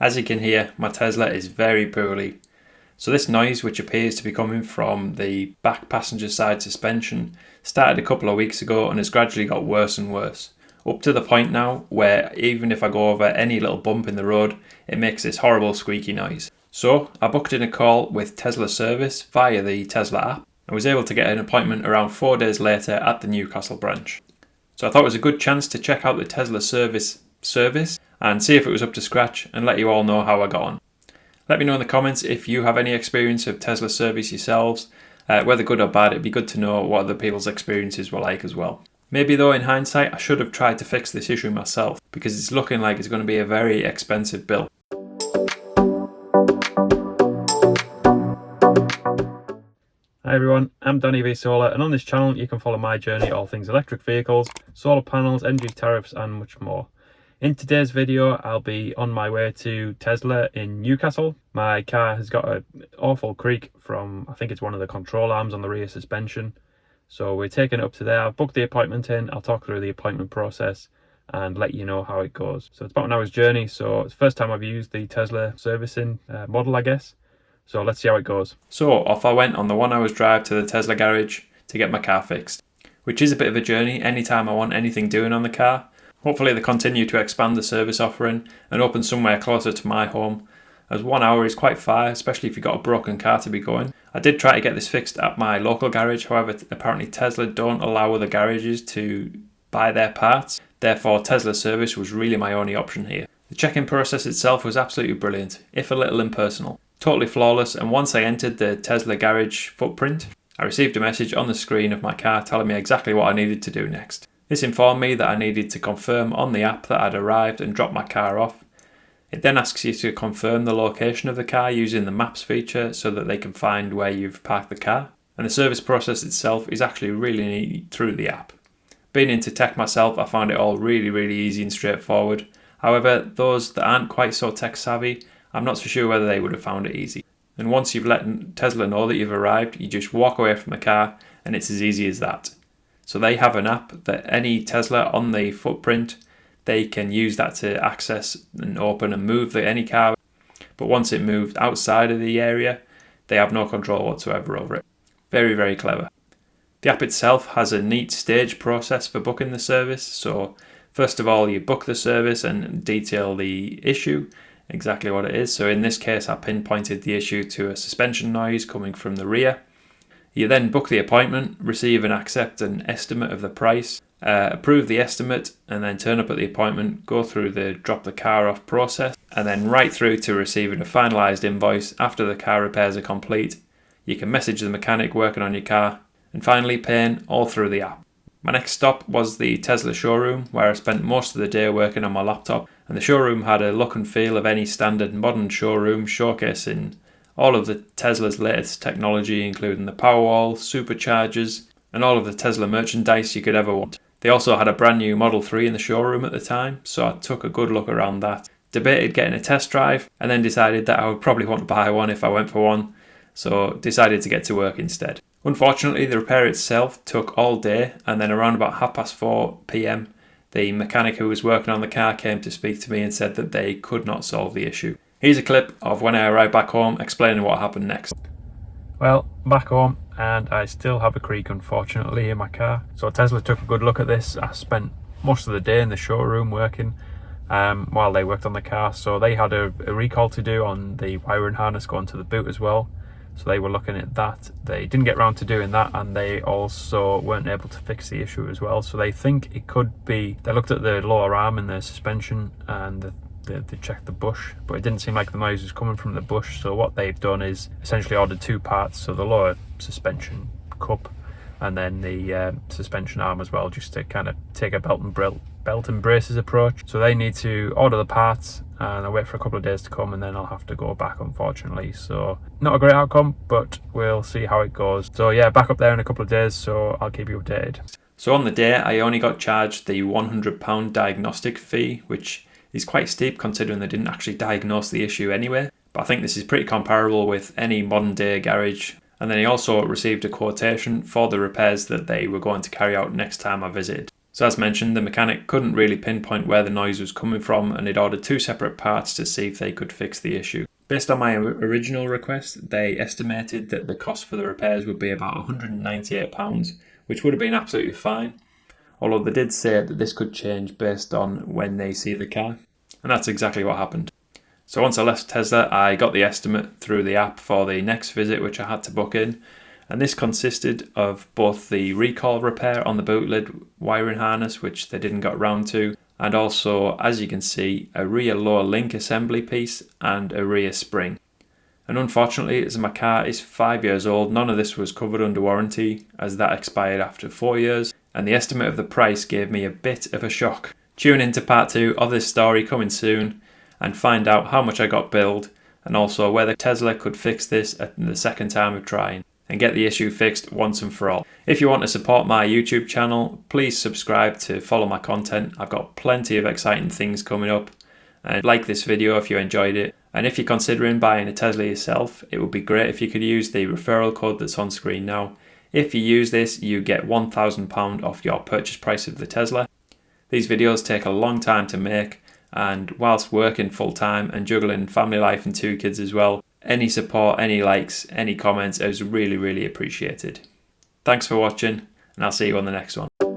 As you can hear, my Tesla is very poorly. So this noise, which appears to be coming from the back passenger side suspension, started a couple of weeks ago and has gradually got worse and worse. Up to the point now where even if I go over any little bump in the road, it makes this horrible squeaky noise. So I booked in a call with Tesla service via the Tesla app and was able to get an appointment around 4 days later at the Newcastle branch. So I thought it was a good chance to check out the Tesla service and see if it was up to scratch and let you all know how I got on. Let me know in the comments if you have any experience of Tesla service yourselves, whether good or bad. It'd be good to know what other people's experiences were like as well. Maybe though in hindsight I should have tried to fix this issue myself, because it's looking like it's going to be a very expensive bill. Hi everyone, I'm Danny V Solar, and on this channel you can follow my journey all things electric vehicles, solar panels, energy tariffs and much more. In today's video I'll be on my way to Tesla in Newcastle. My car has got an awful creak from, I think it's one of the control arms on the rear suspension. So we're taking it up to there. I've booked the appointment in. I'll talk through the appointment process and let you know how it goes. So it's about an hour's journey, so it's the first time I've used the Tesla servicing model, I guess. So let's see how it goes. So off I went on the 1 hour's drive to the Tesla garage to get my car fixed, which is a bit of a journey anytime I want anything doing on the car. Hopefully they continue to expand the service offering and open somewhere closer to my home, as 1 hour is quite far, especially if you've got a broken car to be going. I did try to get this fixed at my local garage, however apparently Tesla don't allow other garages to buy their parts, therefore Tesla service was really my only option here. The check-in process itself was absolutely brilliant, if a little impersonal. Totally flawless, and once I entered the Tesla garage footprint, I received a message on the screen of my car telling me exactly what I needed to do next. This informed me that I needed to confirm on the app that I'd arrived and dropped my car off. It then asks you to confirm the location of the car using the maps feature so that they can find where you've parked the car. And the service process itself is actually really neat through the app. Being into tech myself, I found it all really easy and straightforward. However, those that aren't quite so tech savvy, I'm not so sure whether they would have found it easy. And once you've let Tesla know that you've arrived, you just walk away from the car and it's as easy as that. So they have an app that any Tesla on the footprint, they can use that to access and open and move any car. But once it moved outside of the area, they have no control whatsoever over it. Very clever. The app itself has a neat stage process for booking the service. So first of all, you book the service and detail the issue, exactly what it is. So in this case, I pinpointed the issue to a suspension noise coming from the rear. You then book the appointment, receive and accept an estimate of the price, approve the estimate, and then turn up at the appointment, go through the drop the car off process, and then right through to receiving a finalised invoice after the car repairs are complete. You can message the mechanic working on your car, and finally paying all through the app. My next stop was the Tesla showroom, where I spent most of the day working on my laptop, and the showroom had a look and feel of any standard modern showroom, showcasing all of the Tesla's latest technology, including the Powerwall, superchargers, and all of the Tesla merchandise you could ever want. They also had a brand new Model 3 in the showroom at the time, so I took a good look around that. Debated getting a test drive, and then decided that I would probably want to buy one if I went for one, so decided to get to work instead. Unfortunately, the repair itself took all day, and then around about 4:30 PM, the mechanic who was working on the car came to speak to me and said that they could not solve the issue. Here's a clip of when I arrived back home explaining what happened next. Well, back home, and I still have a creak unfortunately in my car. So Tesla took a good look at this. I spent most of the day in the showroom working while they worked on the car. So they had a recall to do on the wiring harness going to the boot as well. So they were looking at that. They didn't get around to doing that, and they also weren't able to fix the issue as well. So they think it could be, they looked at the lower arm and the suspension, and they checked the bush, but it didn't seem like the noise was coming from the bush. So what they've done is essentially ordered two parts, so the lower suspension cup and then the suspension arm as well, just to kind of take a belt and braces approach. So they need to order the parts, and I'll wait for a couple of days to come, and then I'll have to go back, unfortunately. So not a great outcome, but we'll see how it goes. So yeah, back up there in a couple of days, so I'll keep you updated. So on the day, I only got charged the £100 diagnostic fee, which is quite steep considering they didn't actually diagnose the issue anyway, but I think this is pretty comparable with any modern day garage. And then he also received a quotation for the repairs that they were going to carry out next time I visited. So as mentioned, the mechanic couldn't really pinpoint where the noise was coming from, and he'd ordered 2 separate parts to see if they could fix the issue. Based on my original request, they estimated that the cost for the repairs would be about £198, which would have been absolutely fine, although they did say that this could change based on when they see the car, and that's exactly what happened. So once I left Tesla, I got the estimate through the app for the next visit, which I had to book in, and this consisted of both the recall repair on the boot lid wiring harness, which they didn't get round to, and also, as you can see, a rear lower link assembly piece and a rear spring. And unfortunately, as my car is 5 years old, none of this was covered under warranty, as that expired after 4 years, and the estimate of the price gave me a bit of a shock. Tune into part 2 of this story coming soon, and find out how much I got billed, and also whether Tesla could fix this at the second time of trying, and get the issue fixed once and for all. If you want to support my YouTube channel, please subscribe to follow my content. I've got plenty of exciting things coming up, and like this video if you enjoyed it. And if you're considering buying a Tesla yourself, it would be great if you could use the referral code that's on screen now. If you use this, you get £1,000 off your purchase price of the Tesla. These videos take a long time to make, and whilst working full time and juggling family life and 2 kids as well, any support, any likes, any comments is really appreciated. Thanks for watching, and I'll see you on the next one.